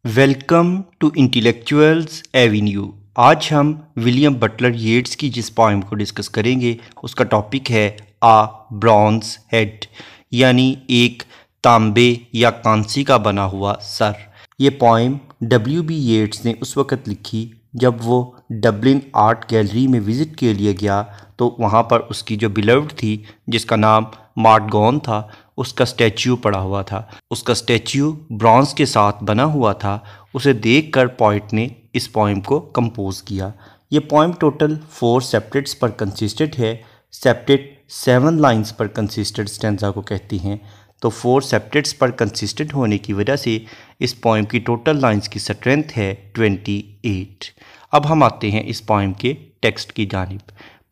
Welcome to intellectuals Avenue. आज हम William Butler येट्स की जिस पोइम को डिस्कस करेंगे उसका टॉपिक है आ ब्रॉन्ज हेड, यानी एक तांबे या कांसी का बना हुआ सर। ये पोइम W.B. येट्स ने उस वक़्त लिखी जब वो डबलिन आर्ट गैलरी में विज़िट के लिए गया, तो वहाँ पर उसकी जो बिलव्ड थी जिसका नाम मार्ट गॉन था, उसका स्टैच्यू पड़ा हुआ था। उसका स्टैच्यू ब्रॉन्ज के साथ बना हुआ था। उसे देखकर पोइट ने इस पोइम को कंपोज किया। ये पोइम टोटल 4 सेप्टेट्स पर कंसिस्टेड है। सेप्टेट 7 लाइंस पर कंसिस्टेड स्टैंजा को कहती हैं। तो 4 सेप्टेट्स पर कंसिस्टेड होने की वजह से इस पोइम की टोटल लाइंस की स्ट्रेंथ है 28। अब हम आते हैं इस पोइम के टेक्स्ट की जानिब।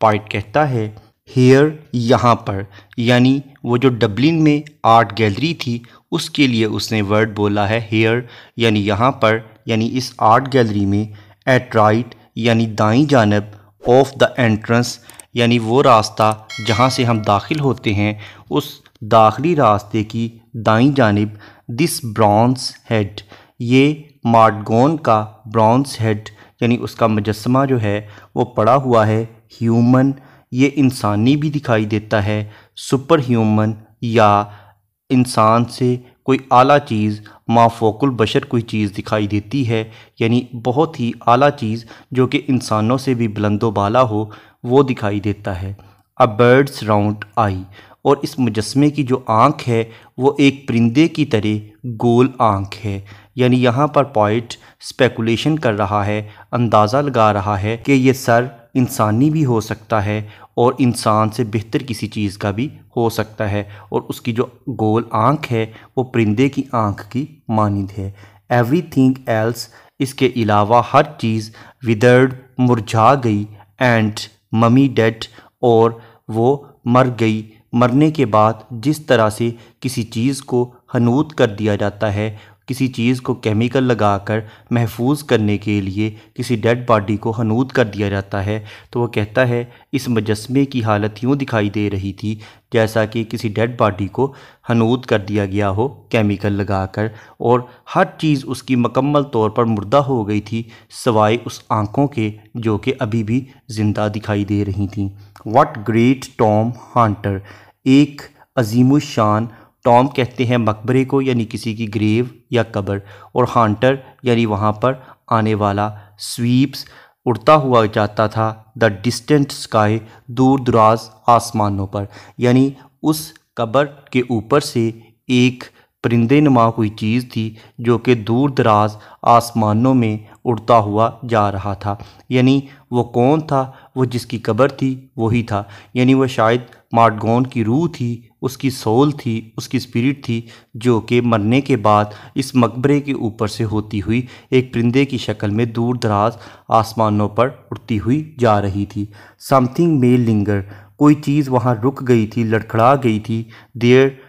पोइट कहता है हेयर, यहाँ पर, यानी वो जो डबलिन में आर्ट गैलरी थी उसके लिए उसने वर्ड बोला है हेयर, यानी यहाँ पर, यानी इस आर्ट गैलरी में। एट राइट, यानी दाईं जानब। ऑफ द एंट्रेंस, यानी वो रास्ता जहाँ से हम दाखिल होते हैं, उस दाखिली रास्ते की दाईं जानिब। दिस ब्रॉन्ज हेड, ये मार्टगोन का ब्रॉन्ज हेड यानी उसका मुजस्समा जो है वो पड़ा हुआ है। ह्यूमन, ये इंसानी भी दिखाई देता है। सुपर ह्यूमन, या इंसान से कोई आला चीज़, माफ़ोकुल बशर कोई चीज़ दिखाई देती है, यानी बहुत ही आला चीज़ जो कि इंसानों से भी बुलंदो बाला हो, वो दिखाई देता है। अ बर्ड्स राउंड आई, और इस मुजस्मे की जो आँख है वो एक परिंदे की तरह गोल आँख है। यानी यहाँ पर पोइट स्पेकुलेशन कर रहा है, अंदाज़ा लगा रहा है कि ये सर इंसानी भी हो सकता है और इंसान से बेहतर किसी चीज़ का भी हो सकता है, और उसकी जो गोल आँख है वो परिंदे की आँख की मानिंद है। एवरीथिंग एल्स, इसके अलावा हर चीज़। विदर्ड, मुरझा गई। एंड ममी डेड, और वो मर गई। मरने के बाद जिस तरह से किसी चीज़ को हनूद कर दिया जाता है, किसी चीज़ को केमिकल लगाकर महफूज करने के लिए किसी डेड बॉडी को हनूद कर दिया जाता है, तो वो कहता है इस मुजस्मे की हालत यूँ दिखाई दे रही थी जैसा कि किसी डेड बॉडी को हनूद कर दिया गया हो केमिकल लगाकर, और हर चीज़ उसकी मुकम्मल तौर पर मुर्दा हो गई थी सिवाय उस आँखों के जो कि अभी भी ज़िंदा दिखाई दे रही थीं। व्हाट ग्रेट टॉम हंटर, एक अजीमुशान। टॉम कहते हैं मकबरे को, यानी किसी की ग्रेव या कब्र, और हंटर यानी वहाँ पर आने वाला। स्वीप्स, उड़ता हुआ जाता था। द डिस्टेंट स्काई, दूर दराज आसमानों पर, यानी उस कब्र के ऊपर से एक परिंदे नुमा कोई चीज़ थी जो कि दूर दराज आसमानों में उड़ता हुआ जा रहा था। यानी वो कौन था? वो जिसकी कब्र थी वही था। यानी वो शायद मार्टगोन की रूह थी, उसकी सोल थी, उसकी स्पिरिट थी, जो कि मरने के बाद इस मकबरे के ऊपर से होती हुई एक परिंदे की शक्ल में दूर दराज आसमानों पर उड़ती हुई जा रही थी। समथिंग मे लिंगर, कोई चीज़ वहाँ रुक गई थी, लड़खड़ा गई थी। देयर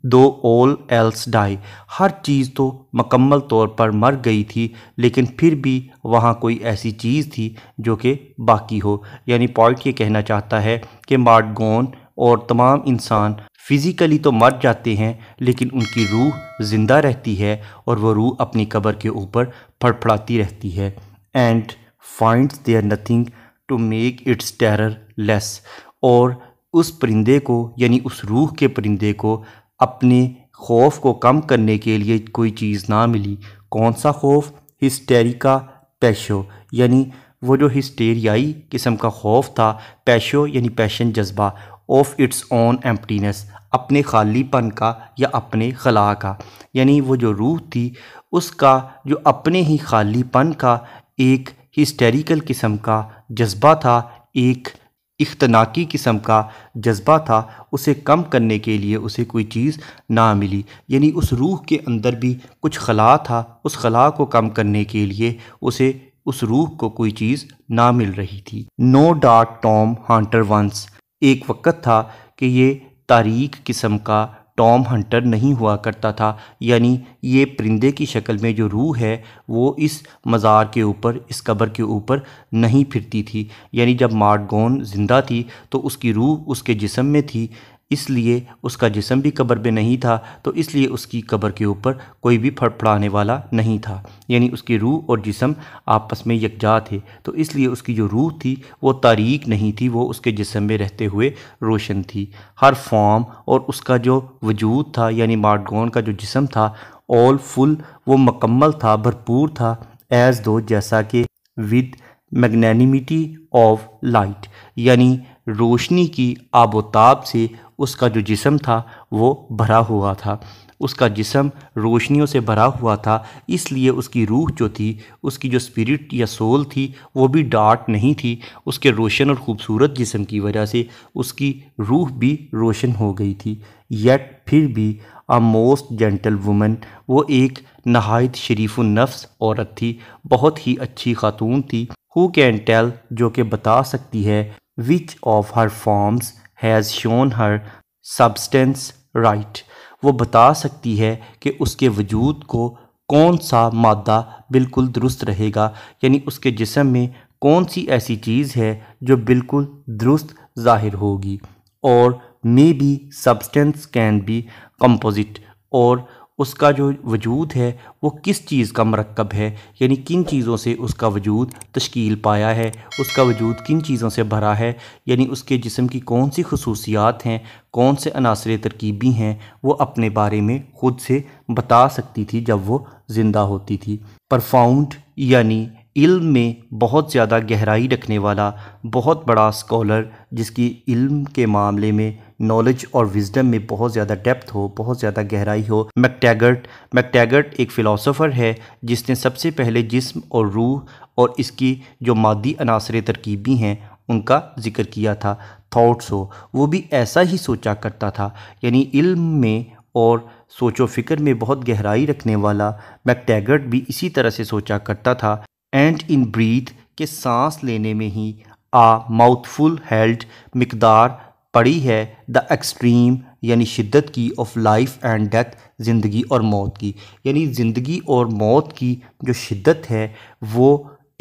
दो ऑल एल्स डाई, हर चीज़ तो मुकम्मल तौर पर मर गई थी, लेकिन फिर भी वहाँ कोई ऐसी चीज़ थी जो कि बाकी हो। यानी पॉइंट ये कहना चाहता है कि मार्टगोन और तमाम इंसान फिज़िकली तो मर जाते हैं, लेकिन उनकी रूह ज़िंदा रहती है और वो रूह अपनी कब्र के ऊपर फड़फड़ाती रहती है। And finds there nothing to make its terror less, और उस परिंदे को, यानी उस रूह के परिंदे को, अपने खौफ को कम करने के लिए कोई चीज़ ना मिली। कौन सा खौफ? हिस्टेरिका पैशो, यानी वो जो हिस्टेरियाई किस्म का खौफ था। पैशो यानी पैशन, जज्बा। ऑफ इट्स ओन एम्प्टीनेस, अपने खालीपन का या अपने खला का, यानी वो जो रूह थी उसका जो अपने ही खालीपन का एक हिस्टेरिकल किस्म का जज्बा था, एक इख्तनाकी किस्म का जज्बा था, उसे कम करने के लिए उसे कोई चीज़ ना मिली। यानी उस रूह के अंदर भी कुछ खला था, उस खला को कम करने के लिए उसे उस रूह को कोई चीज़ ना मिल रही थी। No dark tom hunter once, एक वक़्त था कि ये तारीक किस्म का टॉम हंटर नहीं हुआ करता था। यानी ये परिंदे की शक्ल में जो रूह है वो इस मज़ार के ऊपर, इस कब्र के ऊपर नहीं फिरती थी। यानी जब मार्टगोन ज़िंदा थी तो उसकी रूह उसके जिस्म में थी, इसलिए उसका जिस्म भी कब्र में नहीं था, तो इसलिए उसकी कब्र के ऊपर कोई भी फड़फड़ाने वाला नहीं था। यानी उसकी रूह और जिस्म आपस में यकजा थे, तो इसलिए उसकी जो रूह थी वो तारीक नहीं थी, वो उसके जिस्म में रहते हुए रोशन थी। हर फॉर्म और उसका जो वजूद था, यानी मार्डगॉन का जो जिस्म था, ऑल फुल, वो मुकम्मल था, भरपूर था, एज दो, जैसा कि विद मैग्नेनिमिटी ऑफ लाइट, यानी रोशनी की आबोताब से उसका जो जिस्म था वो भरा हुआ था। उसका जिस्म रोशनियों से भरा हुआ था, इसलिए उसकी रूह जो थी, उसकी जो स्पिरिट या सोल थी, वो भी डार्क नहीं थी। उसके रोशन और ख़ूबसूरत जिस्म की वजह से उसकी रूह भी रोशन हो गई थी। येट फिर भी अ मोस्ट जेंटल वुमन, वो एक नहायत शरीफ नफ्स औरत थी, बहुत ही अच्छी खातून थी। हु कैन टेल, जो कि बता सकती है, which of her forms has shown her substance right, वो बता सकती है कि उसके वजूद को कौन सा मादा बिल्कुल दुरुस्त रहेगा, यानी उसके जिस्म में कौन सी ऐसी चीज़ है जो बिल्कुल दुरुस्त ज़ाहिर होगी। और may be substance can be composite, और उसका जो वजूद है वो किस चीज़ का मरकब है, यानी किन चीज़ों से उसका वजूद तश्कील पाया है, उसका वजूद किन चीज़ों से भरा है, यानी उसके जिस्म की कौन सी खसूसियात हैं, कौन से अनासर तरकीबी हैं, वो अपने बारे में ख़ुद से बता सकती थी जब वो ज़िंदा होती थी। परफाउंड, यानी इल्म में बहुत ज़्यादा गहराई रखने वाला, बहुत बड़ा स्कॉलर, जिसकी इल्म के मामले में नॉलेज और विजडम में बहुत ज़्यादा डेप्थ हो, बहुत ज़्यादा गहराई हो। मैकटैगर्ट एक फ़िलासफ़र है जिसने सबसे पहले जिस्म और रूह और इसकी जो मादी अनासर तरकीबी हैं उनका ज़िक्र किया था। थॉट्स हो, वो भी ऐसा ही सोचा करता था, यानी इल्म में और सोचो फ़िक्र में बहुत गहराई रखने वाला मैकटैगर्ट भी इसी तरह से सोचा करता था। एंड इन ब्रीथ, के सांस लेने में ही, आ माउथफुल हेल्ड, मिकदार पड़ी है, द एक्सट्रीम, यानी शिद्दत की, ऑफ लाइफ एंड डेथ, ज़िंदगी और मौत की, यानी ज़िंदगी और मौत की जो शिद्दत है वो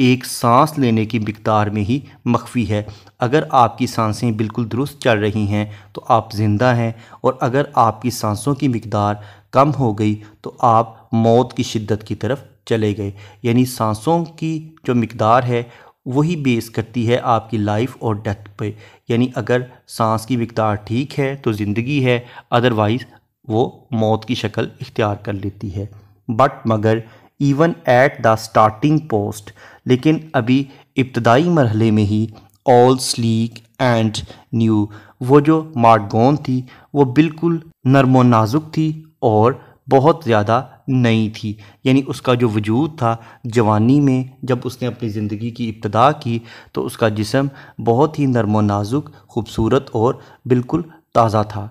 एक सांस लेने की मिकदार में ही मख्फी है। अगर आपकी सांसें बिल्कुल दुरुस्त चल रही हैं तो आप ज़िंदा हैं, और अगर आपकी सांसों की मिकदार कम हो गई तो आप मौत की शिद्दत की तरफ चले गए। यानी सांसों की जो मिकदार है वही बेस करती है आपकी लाइफ और डेथ पे, यानी अगर सांस की मिकदार ठीक है तो ज़िंदगी है, अदरवाइज़ वो मौत की शक्ल इख्तियार कर लेती है। मगर even at the starting post, लेकिन अभी इब्तदाई मरहले में ही, ऑल स्लीक एंड न्यू, वो जो मार्डगॉन थी वो बिल्कुल नर्म व नाजुक थी और बहुत ज़्यादा नई थी। यानी उसका जो वजूद था जवानी में, जब उसने अपनी ज़िंदगी की इब्तदा की तो उसका जिस्म बहुत ही नर्म व नाजुक, खूबसूरत और बिल्कुल ताज़ा था।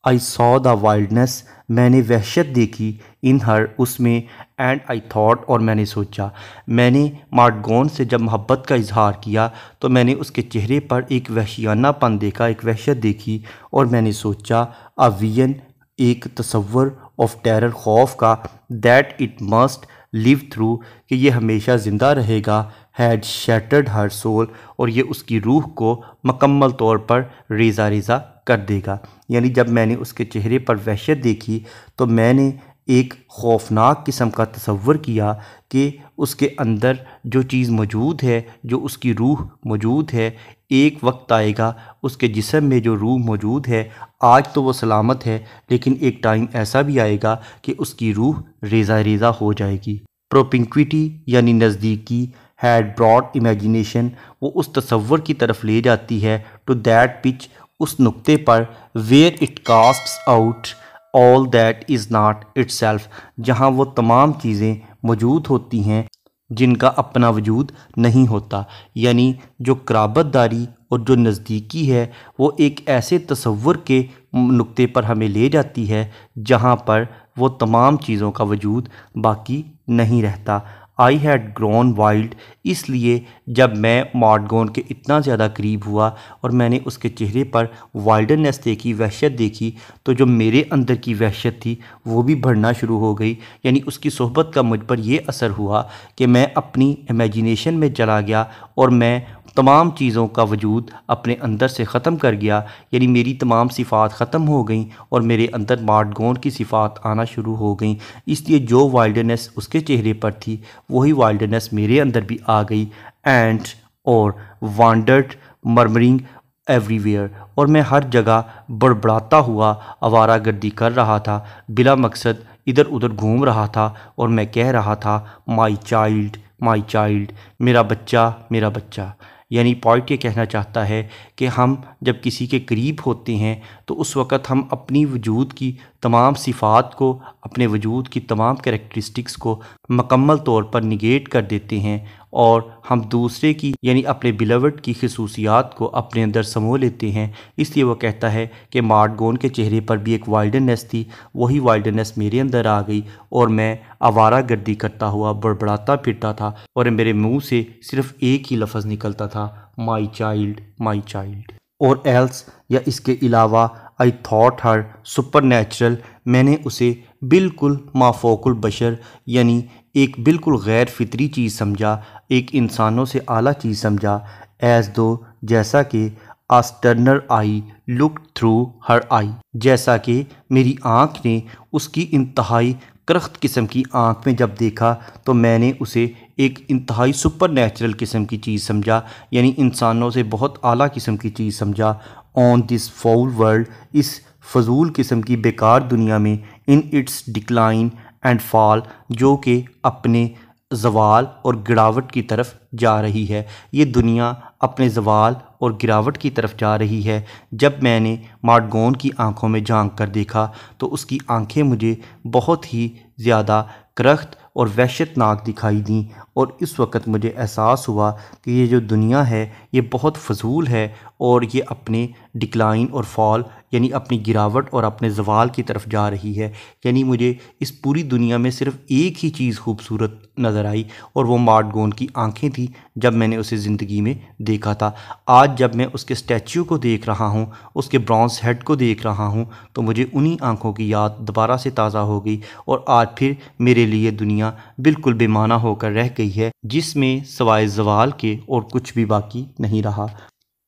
आई सॉ द वाइल्डनेस, मैंने वहशत देखी, इन हर, उसमें, एंड आई थॉट, और मैंने सोचा। मैंने मार्डगॉन से जब मोहब्बत का इजहार किया तो मैंने उसके चेहरे पर एक वहशियानापन देखा, एक वहशत देखी, और मैंने सोचा, अ विजन, एक तसव्वुर, ऑफ टेरर, खौफ का, that it must live through, कि ये हमेशा ज़िंदा रहेगा, हैड शैटर्ड हर सोल, और ये उसकी रूह को मुकम्मल तौर पर रेज़ा रेज़ा कर देगा। यानी जब मैंने उसके चेहरे पर वहशत देखी तो मैंने एक खौफनाक किस्म का तसव्वुर किया कि उसके अंदर जो चीज़ मौजूद है, जो उसकी रूह मौजूद है, एक वक्त आएगा उसके जिस्म में जो रूह मौजूद है, आज तो वो सलामत है, लेकिन एक टाइम ऐसा भी आएगा कि उसकी रूह रेज़ा रेज़ा हो जाएगी। प्रोपिंक्विटी, यानी नज़दीकी, हैड ब्रॉड इमेजिनेशन, वो उस तसव्वुर की तरफ ले जाती है, टू दैट पिच, उस नुक्ते पर, where it casts out all that is not itself, जहाँ वो तमाम चीज़ें मौजूद होती हैं जिनका अपना वजूद नहीं होता। यानी जो क़राबतदारी और जो नज़दीकी है वो एक ऐसे तसव्वुर के नुक्ते पर हमें ले जाती है जहाँ पर वो तमाम चीज़ों का वजूद बाकी नहीं रहता। आई हैड ग्रोन वाइल्ड, इसलिए जब मैं मार्डगॉन के इतना ज़्यादा करीब हुआ और मैंने उसके चेहरे पर वाइल्डनेस देखी, वहशत देखी, तो जो मेरे अंदर की वहशत थी वो भी बढ़ना शुरू हो गई। यानी उसकी सोहबत का मुझ पर ये असर हुआ कि मैं अपनी इमेजिनेशन में चला गया और मैं तमाम चीज़ों का वजूद अपने अंदर से ख़त्म कर गया, यानी मेरी तमाम सिफ़ात ख़त्म हो गई और मेरे अंदर मार्ट गॉन की सिफ़ात आना शुरू हो गई। इसलिए जो वाइल्डनेस उसके चेहरे पर थी वही वाइल्डनेस मेरे अंदर भी आ गई। एंड और वांडर्ड मर्मरिंग एवरीवेयर, और मैं हर जगह बड़बड़ाता हुआ आवारागर्दी कर रहा था, बिला मकसद इधर उधर घूम रहा था और मैं कह रहा था माई चाइल्ड, मेरा बच्चा, मेरा बच्चा। यानी पॉइंट ये कहना चाहता है कि हम जब किसी के करीब होते हैं तो उस वक़्त हम अपनी वजूद की तमाम सिफ़ात को, अपने वजूद की तमाम कैरेक्टरिस्टिक्स को मुकम्मल तौर पर निगेट कर देते हैं और हम दूसरे की यानी अपने बिलवड की खसूसियात को अपने अंदर समो लेते हैं। इसलिए वो कहता है कि मार्ट गॉन के चेहरे पर भी एक वाइल्डनेस थी, वही वाइल्डनेस मेरे अंदर आ गई और मैं आवारागर्दी करता हुआ बड़बड़ाता फिरता था और मेरे मुंह से सिर्फ एक ही लफ्ज़ निकलता था, माई चाइल्ड। और एल्स या इसके अलावा I thought her super natural, मैंने उसे बिल्कुल माफोकुल बशर यानी एक बिल्कुल गैर फितरी चीज़ समझा, एक इंसानों से आला चीज़ समझा। एज दो, जैसा कि आ स्टर्नर आई लुक थ्रू हर आई, जैसा कि मेरी आँख ने उसकी इंतहाई करख्त किस्म की आँख में जब देखा तो मैंने उसे एक इंतहाई सुपर नेचुरल किस्म की चीज़ समझा, यानी इंसानों से बहुत आला किस्म की चीज़ समझा। ऑन दिस फाउल वर्ल्ड, इस फजूल किस्म की बेकार दुनिया में, in its decline and fall, जो कि अपने ज़वाल और गिरावट की तरफ जा रही है। ये दुनिया अपने ज़वाल और गिरावट की तरफ जा रही है। जब मैंने मार्ट गॉन की आंखों में झांक कर देखा तो उसकी आंखें मुझे बहुत ही ज़्यादा करख्त और वहशतनाक दिखाई दी और इस वक्त मुझे एहसास हुआ कि ये जो दुनिया है ये बहुत फजूल है और ये अपने डिक्लाइन और फॉल यानी अपनी गिरावट और अपने ज़वाल की तरफ जा रही है। यानी मुझे इस पूरी दुनिया में सिर्फ़ एक ही चीज़ खूबसूरत नज़र आई और वो मार्ट गॉन की आंखें थी जब मैंने उसे ज़िंदगी में देखा था। आज जब मैं उसके स्टैच्यू को देख रहा हूँ, उसके ब्रॉन्ज हेड को देख रहा हूँ, तो मुझे उन्हीं आंखों की याद दोबारा से ताज़ा हो गई और आज फिर मेरे लिए दुनिया बिल्कुल बेमाना होकर रह गई है, जिसमें सवाए ज़वाल के और कुछ भी बाकी नहीं रहा।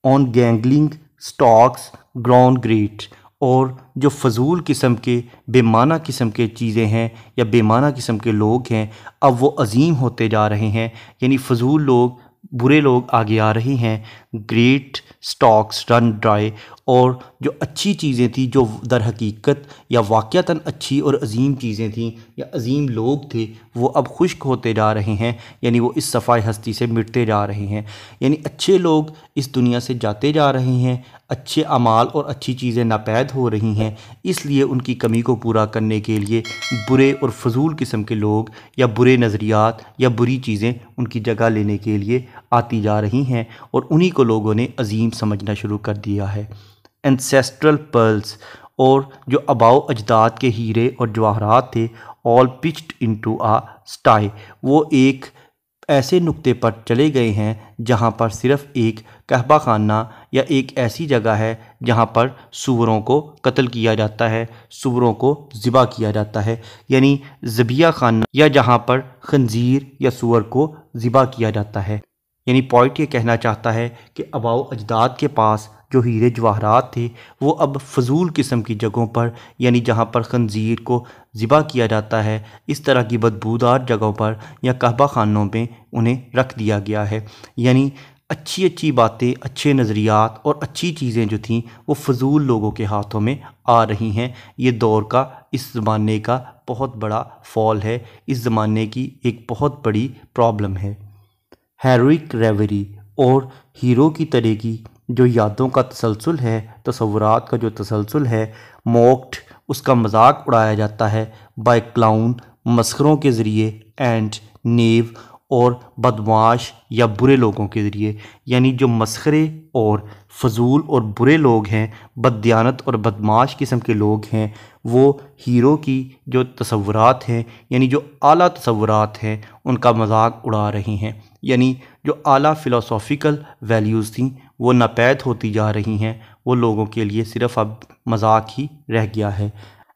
ऑन गैंगलिंग स्टॉक्स ग्राउंड ग्रेट, और जो फजूल किस्म के बेमाना किस्म के चीज़ें हैं या बेमाना किस्म के लोग हैं, अब वो अजीम होते जा रहे हैं, यानी फजूल लोग, बुरे लोग आगे आ रहे हैं। ग्रेट स्टॉक्स रन ड्राई, और जो अच्छी चीज़ें थी, जो दर हकीकत या वाक़यातन अच्छी और अजीम चीज़ें थीं या अजीम लोग थे, वो अब खुश्क होते जा रहे हैं, यानी वो इस सफ़ाई हस्ती से मिटते जा रहे हैं। यानी अच्छे लोग इस दुनिया से जाते जा रहे हैं, अच्छे अमाल और अच्छी चीज़ें नापैद हो रही हैं, इसलिए उनकी कमी को पूरा करने के लिए बुरे और फजूल किस्म के लोग या बुरे नज़रियात या बुरी चीज़ें उनकी जगह लेने के लिए आती जा रही हैं और उन्हीं को लोगों ने अजीम समझना शुरू कर दिया है। एंसेस्ट्रल पर्ल्स, और जो अबाव अजदाद के हीरे और जवाहरात थे, ऑल पिच्ड इनटू आ स्टाई, वो एक ऐसे नुक्ते पर चले गए हैं जहाँ पर सिर्फ़ एक कहबा खाना या एक ऐसी जगह है जहाँ पर सूअरों को कत्ल किया जाता है, सूअरों को ज़िबा किया जाता है, यानी ज़बिया खाना, या जहाँ पर खंजीर या सूअर को ज़िबा किया जाता है। यानी पॉइंट ये कहना चाहता है कि आबाओ अजदाद के पास जो हीरे जवाहरात थे वो अब फजूल किस्म की जगहों पर, यानी जहाँ पर खंजीर को ज़िबा किया जाता है, इस तरह की बदबूदार जगहों पर या कहबा खानों में उन्हें रख दिया गया है। यानी अच्छी अच्छी बातें, अच्छे नज़रियात और अच्छी चीज़ें जो थीं वो फजूल लोगों के हाथों में आ रही हैं। ये दौर का, इस ज़माने का बहुत बड़ा फॉल है, इस ज़माने की एक बहुत बड़ी प्रॉब्लम है। हेरोइक रेवरी, और हीरो की तरह की जो यादों का तसलसल है, तसव्वुरात का जो तसलसल है, मॉक्ड, उसका मजाक उड़ाया जाता है, बाय क्लाउन, मस्खरों के ज़रिए, एंड नेव, और बदमाश या बुरे लोगों के ज़रिए। यानी जो मस्खरे और फजूल और बुरे लोग हैं, बददियानत और बदमाश किस्म के लोग हैं, वो हीरो की जो तसव्वुरात हैं, यानी जो आला तसव्वुरात हैं, उनका मजाक उड़ा रहे हैं। यानी जो आला फ़िलोसॉफ़िकल वैल्यूज़ थी वो नापैद होती जा रही हैं, वो लोगों के लिए सिर्फ़ अब मजाक ही रह गया है।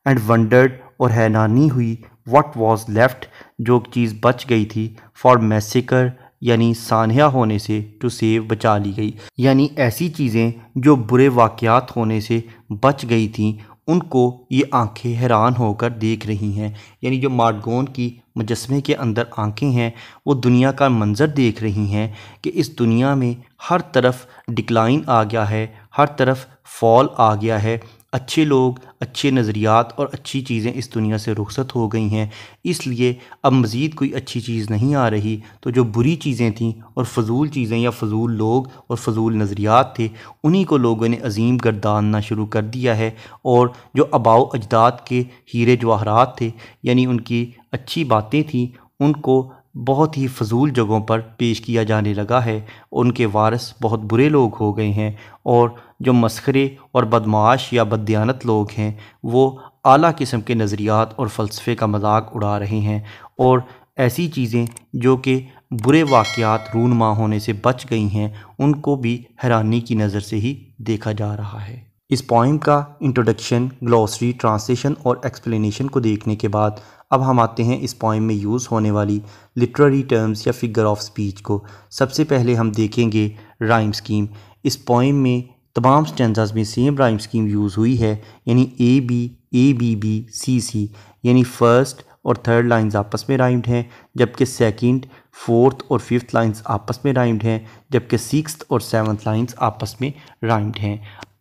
एंड वंडर्ड, और हैरानी हुई, व्हाट वाज लेफ्ट, जो चीज़ बच गई थी, फॉर मैसेकर यानी सानहा होने से टू सेव बचा ली गई, यानी ऐसी चीज़ें जो बुरे वाक़यात होने से बच गई थीं उनको ये आंखें हैरान होकर देख रही हैं। यानी जो मार्गोन की मुजस्मे के अंदर आंखें हैं वो दुनिया का मंज़र देख रही हैं कि इस दुनिया में हर तरफ डिक्लाइन आ गया है, हर तरफ फॉल आ गया है, अच्छे लोग, अच्छे नज़रियात और अच्छी चीज़ें इस दुनिया से रुखसत हो गई हैं, इसलिए अब मज़ीद कोई अच्छी चीज़ नहीं आ रही। तो जो बुरी चीज़ें थीं और फ़जूल चीज़ें या फ़जूल लोग और फ़जूल नज़रियात थे उन्हीं को लोगों ने अजीम गर्दानना शुरू कर दिया है। और जो आबाओ अजदाद के हीरे जवाहरात थे यानी उनकी अच्छी बातें थीं उनको बहुत ही फ़जूल जगहों पर पेश किया जाने लगा है। उनके वारिस बहुत बुरे लोग हो गए हैं और जो मस्खरे और बदमाश या बददियानत लोग हैं वो आला किस्म के नज़रियात और फ़लसफ़े का मजाक उड़ा रहे हैं और ऐसी चीज़ें जो कि बुरे वाक़यात रूनमा होने से बच गई हैं उनको भी हैरानी की नज़र से ही देखा जा रहा है। इस पोइम का इंट्रोडक्शन, ग्लॉसरी, ट्रांसलेशन और एक्सप्लेनेशन को देखने के बाद अब हम आते हैं इस पोइम में यूज़ होने वाली लिटरेरी टर्म्स या फिगर ऑफ स्पीच को। सबसे पहले हम देखेंगे राइम स्कीम। इस पोइम में तमाम स्टैंजास में सेम राइम स्कीम यूज़ हुई है, यानी ए बी बी सी, यानी फर्स्ट और थर्ड लाइंस आपस में राइम्ड हैं, जबकि सेकंड, फोर्थ और फिफ्थ लाइंस आपस में राइम्ड हैं, जबकि सिक्स्थ और सेवन्थ लाइंस आपस में राइम्ड हैं।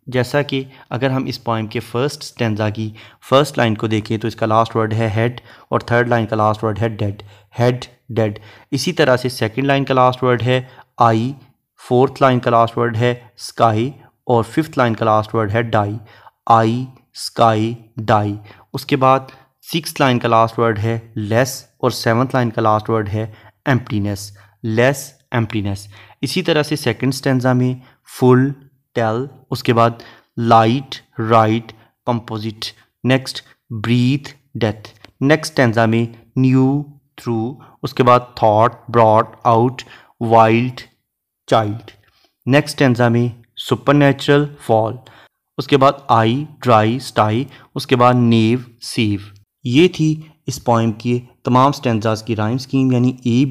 जैसा कि अगर हम इस पोइम के फर्स्ट स्टैंजा की फर्स्ट लाइन को देखें तो इसका लास्ट वर्ड है हेड और थर्ड लाइन का लास्ट वर्ड है डेड, हेड डेड। इसी तरह से सेकंड लाइन का लास्ट वर्ड है आई, फोर्थ लाइन का लास्ट वर्ड है स्काई और फिफ्थ लाइन का लास्ट वर्ड है डाई, आई स्काई डाई। उसके बाद सिक्स्थ लाइन का लास्ट वर्ड है लेस और सेवन्थ लाइन का लास्ट वर्ड है एम्प्टीनेस, लेस एम्प्टीनेस। इसी तरह से सेकंड स्टैंजा में फुल, टेल, उसके बाद light, right, composite, next breath, death. Next stanza में न्यू, थ्रू, उसके बाद thought, brought, out, wild, child. Next stanza में सुपरनैचुरल, फॉल, उसके बाद आई, ड्राई, स्टाई, उसके बाद नेव, सेव। ये थी इस पोइम की तमाम स्टैंजास की राइम स्कीम, यानी A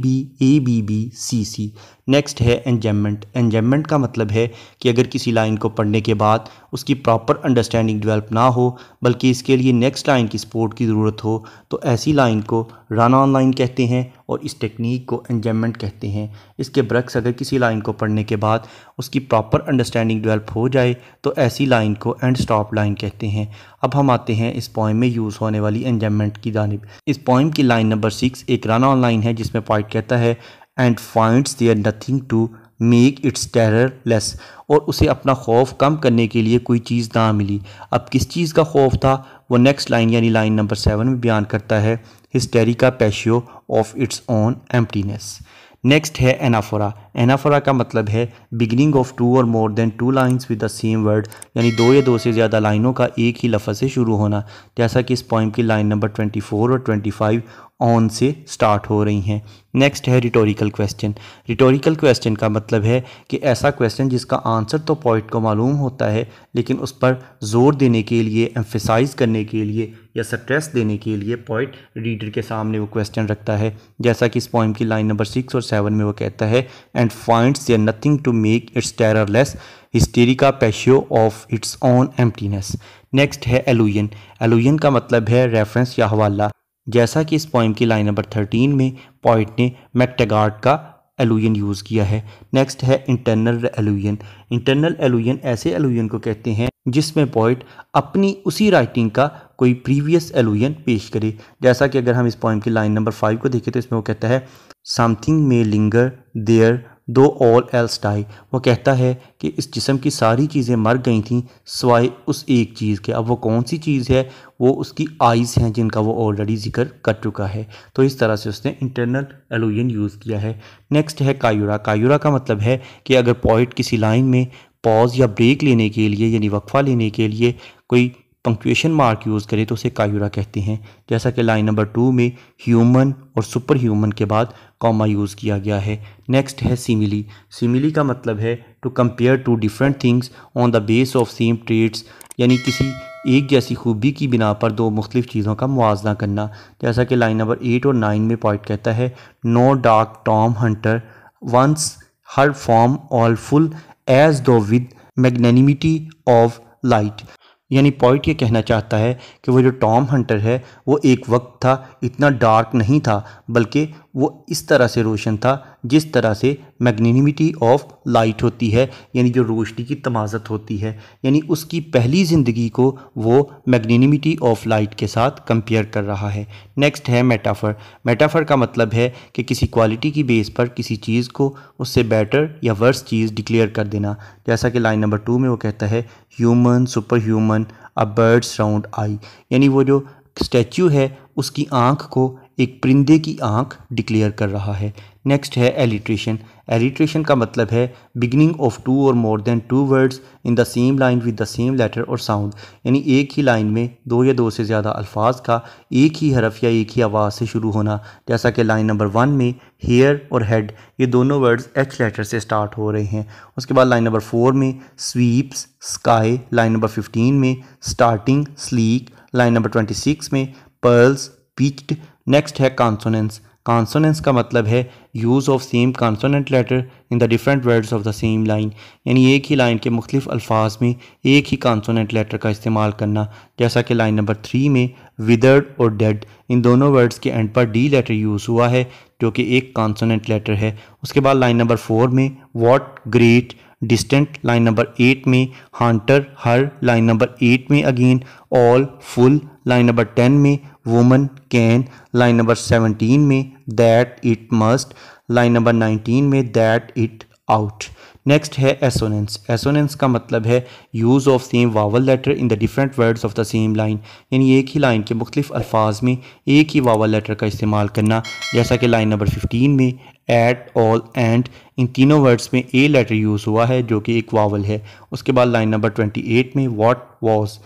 B B C. Next है एंजम्मेंट। एंजम्मेंट का मतलब है कि अगर किसी लाइन को पढ़ने के बाद उसकी प्रॉपर अंडरस्टैंडिंग डेवलप ना हो बल्कि इसके लिए नेक्स्ट लाइन की सपोर्ट की ज़रूरत हो तो ऐसी लाइन को रन ऑन लाइन कहते हैं और इस टेक्निक को एंजम्मेंट कहते हैं। इसके बरक्स अगर किसी लाइन को पढ़ने के बाद उसकी प्रॉपर अंडरस्टैंडिंग डेवलप हो जाए तो ऐसी लाइन को एंड स्टॉप लाइन कहते हैं। अब हम आते हैं इस पोइम में यूज़ होने वाली एंजम्मेंट की जानिब। इस पोइम की लाइन नंबर 6 एक रन ऑन लाइन है जिसमें पॉइंट कहता है and finds there nothing to make its terror less, और उसे अपना खौफ कम करने के लिए कोई चीज़ ना मिली। अब किस चीज़ का खौफ था वो नेक्स्ट लाइन यानी लाइन नंबर 7 में बयान करता है, hysterica passio of its own emptiness. Next है एनाफोरा। एनाफोरा का मतलब है बिगिनिंग ऑफ टू और more than two lines with the same word, यानी दो या दो से ज़्यादा लाइनों का एक ही लफ्ज़ से शुरू होना, जैसा कि इस पोइम की लाइन नंबर 24 और 25 ऑन से स्टार्ट हो रही हैं। नेक्स्ट है रिटोरिकल क्वेश्चन। रिटोरिकल क्वेश्चन का मतलब है कि ऐसा क्वेश्चन जिसका आंसर तो पोइट को मालूम होता है लेकिन उस पर जोर देने के लिए, एम्फेसाइज करने के लिए या स्ट्रेस देने के लिए पोइट रीडर के सामने वो क्वेश्चन रखता है, जैसा कि इस पोइम की लाइन नंबर 6 और 7 में वो कहता है and finds there nothing to make its terror less, hysterica passio of its own emptiness. Next है एलुजन। एलुजन का मतलब है रेफरेंस या हवाला, जैसा कि इस पोइम की लाइन नंबर 13 में पोइट ने मैकटेगार्ट का एलुजन यूज़ किया है। नेक्स्ट है इंटरनल एलुजन। इंटरनल एलुजन ऐसे एलुजन को कहते हैं जिसमें पोइट अपनी उसी राइटिंग का कोई प्रीवियस एलुजन पेश करे, जैसा कि अगर हम इस पोइम की लाइन नंबर 5 को देखें तो इसमें वो कहता है समथिंग मे लिंगर देयर दो ऑल एल्स डाई। वो कहता है कि इस जिस्म की सारी चीज़ें मर गई थीं सिवाय उस एक चीज़ के। अब वो कौन सी चीज़ है? वो उसकी आइज़ हैं जिनका वो ऑलरेडी जिक्र कर चुका है। तो इस तरह से उसने इंटरनल एलुजन यूज़ किया है। नेक्स्ट है कायूरा। कायूरा का मतलब है कि अगर पोइट किसी लाइन में पॉज या ब्रेक लेने के लिए यानी वक्फा लेने के लिए कोई पंक्चुएशन मार्क यूज़ करे तो उसे कायूरा कहते हैं, जैसा कि लाइन नंबर 2 में ह्यूमन और सुपर ह्यूमन के बाद कॉमा यूज़ किया गया है। नेक्स्ट है सिमिली। सिमिली का मतलब है to compare two different things on the base of same traits, यानी किसी एक जैसी खूबी की बिना पर दो मुख्तलिफ चीज़ों का मुआवजा करना, जैसा कि लाइन नंबर 8 और 9 में पॉइंट कहता है no dark tom hunter once her form all full as though with magnanimity of light। यानी पॉइंट ये कहना चाहता है कि वो जो टॉम हंटर है वो एक वक्त था इतना डार्क नहीं था, बल्कि वो इस तरह से रोशन था जिस तरह से मैग्नेनिमिटी ऑफ लाइट होती है, यानी जो रोशनी की तमाज़त होती है। यानी उसकी पहली ज़िंदगी को वो मैग्नेनिमिटी ऑफ लाइट के साथ कंपेयर कर रहा है। नेक्स्ट है मेटाफर। मेटाफर का मतलब है कि किसी क्वालिटी की बेस पर किसी चीज़ को उससे बेटर या वर्स चीज़ डिक्लेयर कर देना। जैसा कि लाइन नंबर 2 में वो कहता है human super human a bird's round I, यानी वो जो स्टैच्यू है उसकी आँख को एक परिंदे की आँख डिक्लेयर कर रहा है। नेक्स्ट है एलिट्रेशन। एलिट्रेशन का मतलब है बिगिनिंग ऑफ टू और more than two words in the same line with the same letter और साउंड, यानी एक ही लाइन में दो या दो से ज़्यादा अल्फाज का एक ही हरफ या एक ही आवाज़ से शुरू होना। जैसा कि लाइन नंबर 1 में हेयर और हेड ये दोनों वर्ड्स एच लेटर से स्टार्ट हो रहे हैं। उसके बाद लाइन नंबर 4 में स्वीप्स स्काई, लाइन नंबर 15 में स्टार्टिंग स्लीक, लाइन नंबर 26 में पर्ल्स पिच्ड। नेक्स्ट है कॉन्सोनेंस। कॉन्सोनेंस का मतलब है use of same consonant letter in the different words of the same line, यानी एक ही लाइन के मुख्तलिफ अल्फाज में एक ही कॉन्सोनेंट लेटर का इस्तेमाल करना। जैसा कि लाइन नंबर 3 में विदर्ड और डेड इन दोनों वर्ड्स के एंड पर डी लेटर यूज़ हुआ है जो कि एक कॉन्सोनेंट लेटर है। उसके बाद लाइन नंबर 4 में what great distant, line number 8 में हंटर हर, लाइन नंबर 8 में again all full, line number 10 में वुमन कैन, लाइन नंबर 17 में that it must, line number 19 में दैट इट आउट। नेक्स्ट है एसोनेंस। एसोनेंस का मतलब है use of same vowel letter in the different words of the same line, यानी एक ही line के मुख्तलिफ अल्फाज में एक ही वावल लेटर का इस्तेमाल करना। जैसा कि लाइन नंबर 15 में एट ऑल एंड इन तीनों वर्ड्स में ए लेटर यूज़ हुआ है जो कि एक वावल है। उसके बाद लाइन नंबर 28 में व्हाट वॉज।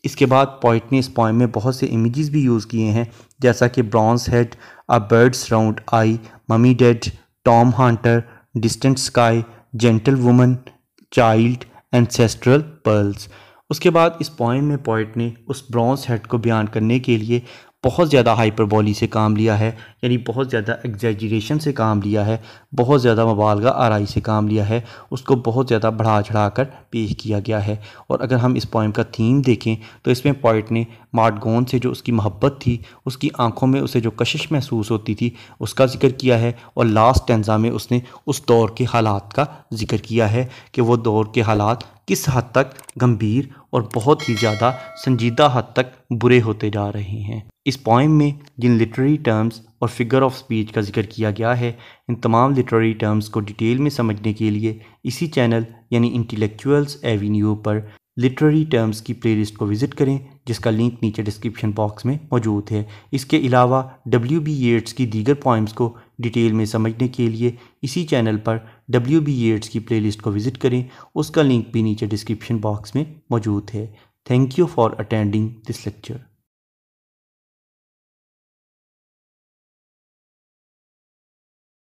इसके बाद पोइट ने इस पोएम में बहुत से इमेजेस भी यूज़ किए हैं, जैसा कि bronze head, a bird's round I, mummy dead, Tom Hunter, distant sky, gentle woman, child, ancestral pearls. उसके बाद इस पोएम में पोइट ने उस ब्रॉन्ज हेड को बयान करने के लिए बहुत ज़्यादा हाइपरबोली से काम लिया है, यानी बहुत ज़्यादा एग्जैजरेशन से काम लिया है, बहुत ज़्यादा मुबालगा आराई से काम लिया है, उसको बहुत ज़्यादा बढ़ा चढ़ा कर पेश किया गया है। और अगर हम इस पोएम का थीम देखें तो इसमें पोइट ने मार्गोन से जो उसकी मोहब्बत थी, उसकी आंखों में उसे जो कशिश महसूस होती थी उसका जिक्र किया है, और लास्ट स्टैंजा में उसने उस दौर के हालात का जिक्र किया है कि वो दौर के हालात किस हद तक गंभीर और बहुत ही ज़्यादा संजीदा हद तक बुरे होते जा रहे हैं। इस पोएम में जिन लिटरेरी टर्म्स और फिगर ऑफ स्पीच का जिक्र किया गया है, इन तमाम लिटरेरी टर्म्स को डिटेल में समझने के लिए इसी चैनल यानी इंटेलेक्चुअल्स एवेन्यू पर लिटरेरी टर्म्स की प्लेलिस्ट को विज़िट करें, जिसका लिंक नीचे डिस्क्रिप्शन बॉक्स में मौजूद है। इसके अलावा W.B. येट्स की दीगर पोइम्स को डिटेल में समझने के लिए इसी चैनल पर W.B. येट्स की प्लेलिस्ट को विज़िट करें, उसका लिंक भी नीचे डिस्क्रिप्शन बॉक्स में मौजूद है। Thank you for attending this lecture.